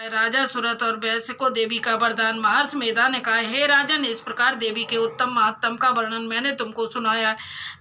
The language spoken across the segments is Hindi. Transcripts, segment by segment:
राजा सुरत और वैश्य को देवी का वरदान। महर्षि मेधा ने कहा, हे राजन, इस प्रकार देवी के उत्तम महात्म का वर्णन मैंने तुमको सुनाया।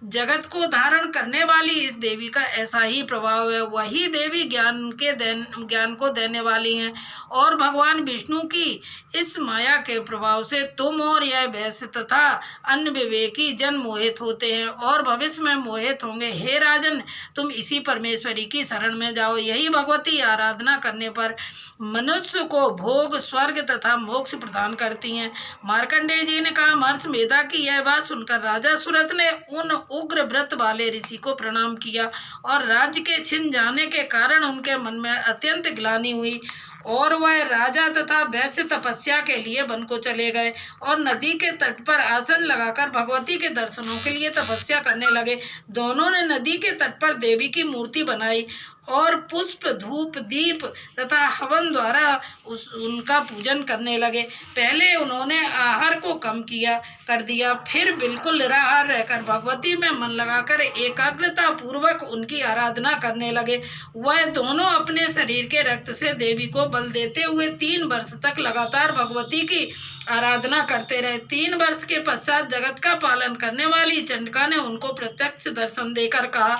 जगत को धारण करने वाली इस देवी का ऐसा ही प्रभाव है। वही देवी ज्ञान को देने वाली हैं और भगवान विष्णु की इस माया के प्रभाव से तुम और यह वैश्य तथा अन्य विवेकी जन मोहित होते हैं और भविष्य में मोहित होंगे। हे राजन, तुम इसी परमेश्वरी की शरण में जाओ। यही भगवती आराधना करने पर मनुष्य को भोग, स्वर्ग तथा मोक्ष प्रदान करती हैं। मार्कंडेय जी ने कहा, महर्षि मेधा की यह बात सुनकर राजा सुरत ने उन उग्र व्रत वाले ऋषि को प्रणाम किया और राज्य के छिन जाने के कारण उनके मन में अत्यंत ग्लानि हुई और वह राजा तथा वैश्य तपस्या के लिए वन को चले गए और नदी के तट पर आसन लगाकर भगवती के दर्शनों के लिए तपस्या करने लगे। दोनों ने नदी के तट पर देवी की मूर्ति बनाई और पुष्प, धूप, दीप तथा हवन द्वारा उनका पूजन करने लगे। पहले उन्होंने आहार को कम कर दिया, फिर बिल्कुल निराहार रहकर भगवती में मन लगाकर एकाग्रता पूर्वक उनकी आराधना करने लगे। वह दोनों अपने शरीर के रक्त से देवी को बल देते हुए 3 वर्ष तक लगातार भगवती की आराधना करते रहे। 3 वर्ष के पश्चात जगत का पालन करने वाली चंडिका ने उनको प्रत्यक्ष दर्शन देकर कहा,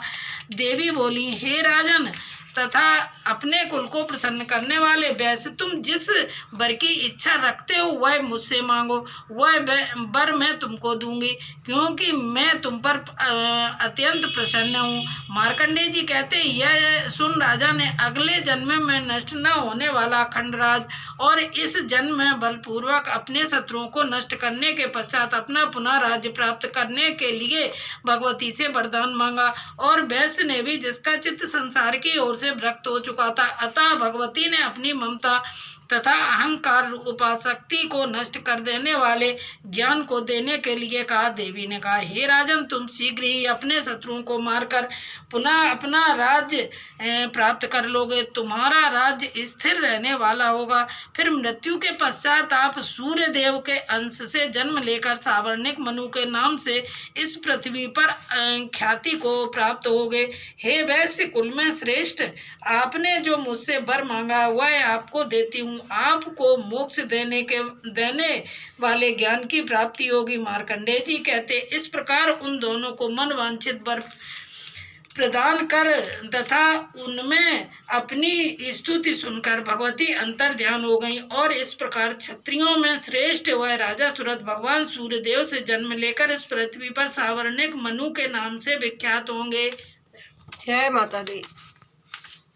देवी बोली, हे राजन तथा अपने कुल को प्रसन्न करने वाले वैश्य, तुम जिस वर की इच्छा रखते हो वह मुझसे मांगो, वह वर मैं तुमको दूंगी, क्योंकि मैं तुम पर अत्यंत प्रसन्न हूँ। मार्कंडेय जी कहते, यह सुन राजा ने अगले जन्म में नष्ट न होने वाला अखंड राज और इस जन्म में बलपूर्वक अपने शत्रुओं को नष्ट करने के पश्चात अपना पुनः राज्य प्राप्त करने के लिए भगवती से वरदान मांगा। और वैश्य ने भी, जिसका चित्त संसार की ओर से भ्रक्त हो चुका था, अतः भगवती ने अपनी ममता तथा अहंकार उपासक्ति को नष्ट कर देने वाले ज्ञान को देने के लिए कहा। देवी ने कहा, हे राजन, तुम शीघ्र ही अपने शत्रुओं को मारकर पुनः अपना राज्य प्राप्त कर लोगे। तुम्हारा राज्य स्थिर रहने वाला होगा। फिर मृत्यु के पश्चात आप सूर्य देव के अंश से जन्म लेकर सावर्णिक मनु के नाम से इस पृथ्वी पर ख्याति को प्राप्त होगे। हे वैश्य कुल में श्रेष्ठ, आपने जो मुझसे वर मांगा वह आपको देती हूँ। आपको मोक्ष देने वाले ज्ञान की प्राप्ति होगी। मार्कंडेय जी कहते, इस प्रकार उन दोनों को मन वांछित वर प्रदान कर तथा उनमें अपनी स्तुति सुनकर भगवती अंतर ध्यान हो गई और इस प्रकार क्षत्रियों में श्रेष्ठ वह राजा सुरत भगवान सूर्यदेव से जन्म लेकर इस पृथ्वी पर सावर्णिक मनु के नाम से विख्यात होंगे। जय माता दी।